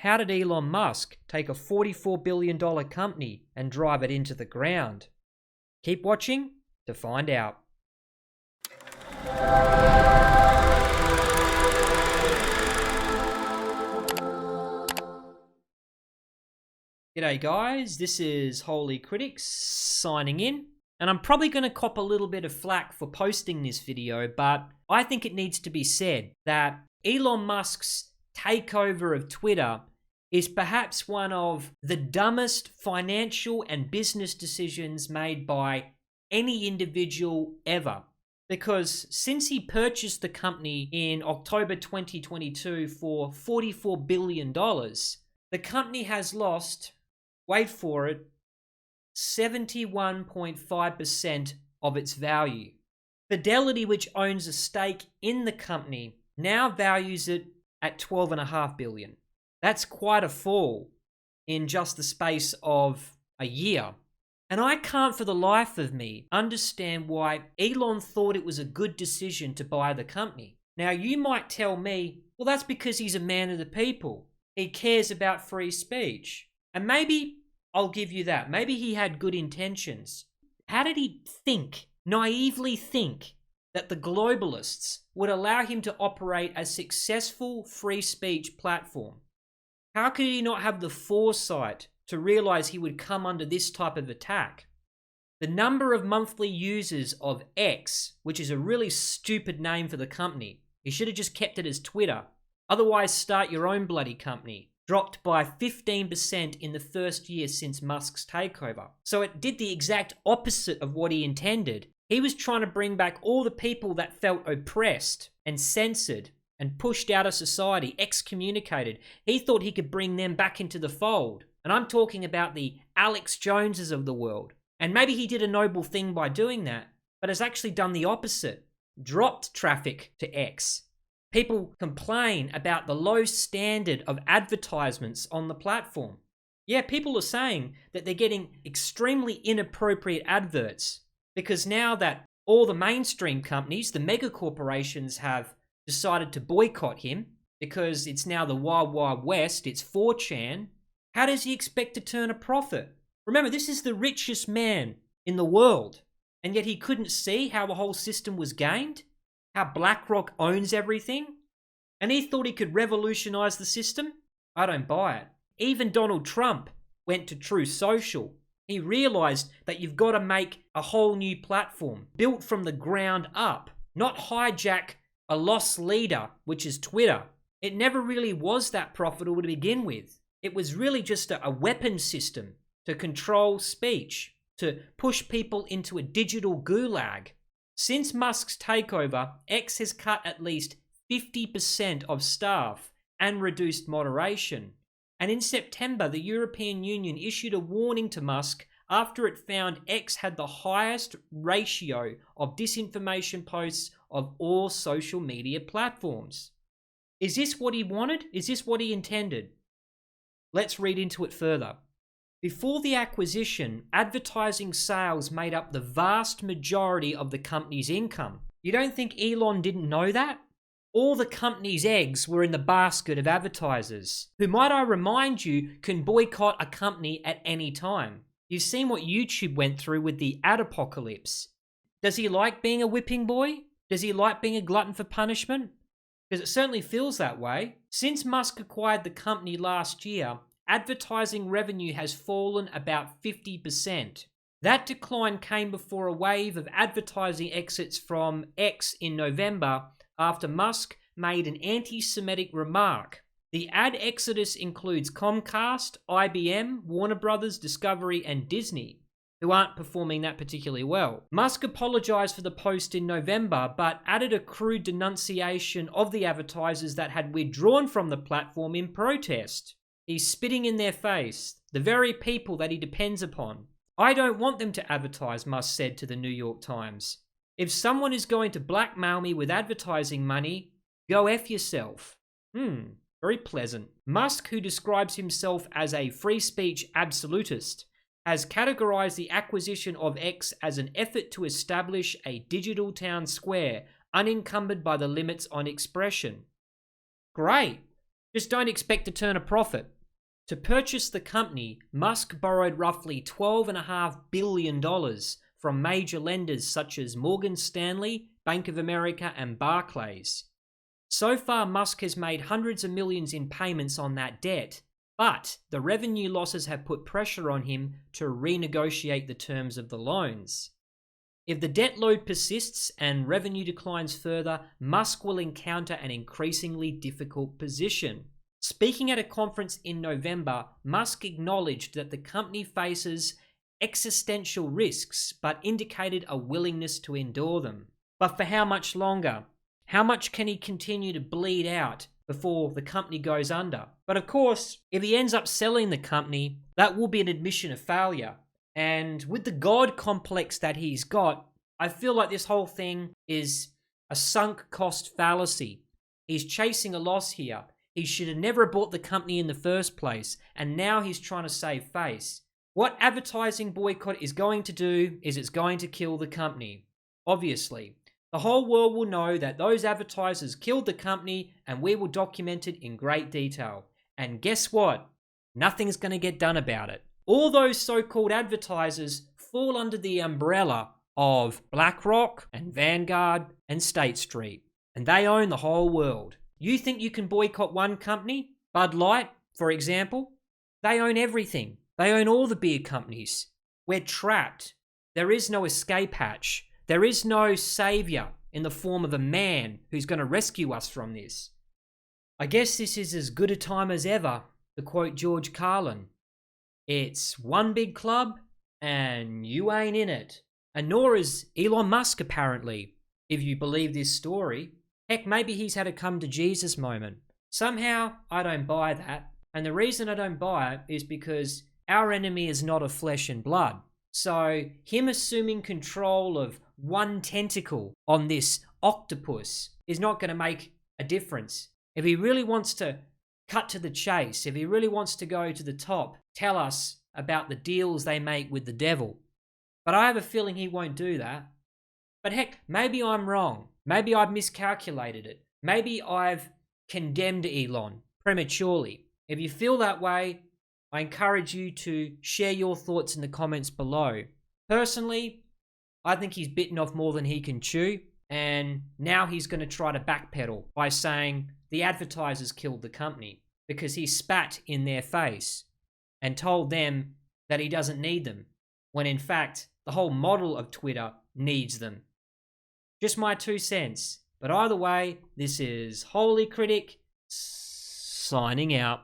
how did Elon Musk take a $44 billion company and drive it into the ground? Keep watching to find out. G'day guys, this is Holy Critics signing in, and I'm probably going to cop a little bit of flack for posting this video, but I think it needs to be said that Elon Musk's takeover of Twitter is perhaps one of the dumbest financial and business decisions made by any individual ever. Because since he purchased the company in October 2022 for $44 billion, the company has lost, wait for it, 71.5% of its value. Fidelity, which owns a stake in the company, now values it at $12.5 billion. That's quite a fall in just the space of a year. And I can't for the life of me understand why Elon thought it was a good decision to buy the company. Now, you might tell me, well, that's because he's a man of the people. He cares about free speech. And maybe I'll give you that. Maybe he had good intentions. How did he naively think, that the globalists would allow him to operate a successful free speech platform? How could he not have the foresight to realize he would come under this type of attack? The number of monthly users of X, which is a really stupid name for the company, he should have just kept it as Twitter. Otherwise, start your own bloody company. Dropped by 15% in the first year since Musk's takeover. So it did the exact opposite of what he intended. He was trying to bring back all the people that felt oppressed and censored and pushed out of society, excommunicated. He thought he could bring them back into the fold. And I'm talking about the Alex Joneses of the world. And maybe he did a noble thing by doing that, but has actually done the opposite. Dropped traffic to X. People complain about the low standard of advertisements on the platform. Yeah, people are saying that they're getting extremely inappropriate adverts because now that all the mainstream companies, the mega corporations, have decided to boycott him because it's now the Wild Wild West, it's 4chan, how does he expect to turn a profit? Remember, this is the richest man in the world, and yet he couldn't see how the whole system was gamed? How BlackRock owns everything? And he thought he could revolutionize the system? I don't buy it. Even Donald Trump went to Truth Social. He realized that you've got to make a whole new platform built from the ground up, not hijack a lost leader, which is Twitter. It never really was that profitable to begin with. It was really just a weapon system to control speech, to push people into a digital gulag. Since Musk's takeover, X has cut at least 50% of staff and reduced moderation. And in September, the European Union issued a warning to Musk after it found X had the highest ratio of disinformation posts of all social media platforms. Is this what he wanted? Is this what he intended? Let's read into it further. Before the acquisition, advertising sales made up the vast majority of the company's income. You don't think Elon didn't know that? All the company's eggs were in the basket of advertisers, who, might I remind you, can boycott a company at any time. You've seen what YouTube went through with the ad apocalypse. Does he like being a whipping boy? Does he like being a glutton for punishment? Because it certainly feels that way. Since Musk acquired the company last year, advertising revenue has fallen about 50%. That decline came before a wave of advertising exits from X in November after Musk made an anti-Semitic remark. The ad exodus includes Comcast, IBM, Warner Brothers, Discovery, and Disney, who aren't performing that particularly well. Musk apologized for the post in November, but added a crude denunciation of the advertisers that had withdrawn from the platform in protest. He's spitting in their face, the very people that he depends upon. I don't want them to advertise, Musk said to the New York Times. If someone is going to blackmail me with advertising money, go F yourself. Very pleasant. Musk, who describes himself as a free speech absolutist, has categorized the acquisition of X as an effort to establish a digital town square unencumbered by the limits on expression. Great. Just don't expect to turn a profit. To purchase the company, Musk borrowed roughly $12.5 billion from major lenders such as Morgan Stanley, Bank of America, and Barclays. So far, Musk has made hundreds of millions in payments on that debt, but the revenue losses have put pressure on him to renegotiate the terms of the loans. If the debt load persists and revenue declines further, Musk will encounter an increasingly difficult position. Speaking at a conference in November, Musk acknowledged that the company faces existential risks, but indicated a willingness to endure them. But for how much longer? How much can he continue to bleed out before the company goes under? But of course, if he ends up selling the company, that will be an admission of failure. And with the God complex that he's got, I feel like this whole thing is a sunk cost fallacy. He's chasing a loss here. He should have never bought the company in the first place, and now he's trying to save face. What advertising boycott is going to do is it's going to kill the company. Obviously, the whole world will know that those advertisers killed the company, and we will document it in great detail. And guess what? Nothing's going to get done about it. All those so-called advertisers fall under the umbrella of BlackRock and Vanguard and State Street, and they own the whole world. You think you can boycott one company? Bud Light, for example? They own everything. They own all the beer companies. We're trapped. There is no escape hatch. There is no savior in the form of a man who's going to rescue us from this. I guess this is as good a time as ever, to quote George Carlin. It's one big club, and you ain't in it. And nor is Elon Musk, apparently, if you believe this story. Heck, maybe he's had a come to Jesus moment. Somehow, I don't buy that. And the reason I don't buy it is because our enemy is not of flesh and blood. So, him assuming control of one tentacle on this octopus is not going to make a difference. If he really wants to cut to the chase, if he really wants to go to the top, tell us about the deals they make with the devil. But I have a feeling he won't do that. But heck, maybe I'm wrong. Maybe I've miscalculated it. Maybe I've condemned Elon prematurely. If you feel that way, I encourage you to share your thoughts in the comments below. Personally, I think he's bitten off more than he can chew, and now he's going to try to backpedal by saying the advertisers killed the company because he spat in their face and told them that he doesn't need them, when in fact, the whole model of Twitter needs them. Just my 2 cents. But either way, this is Holy Critic signing out.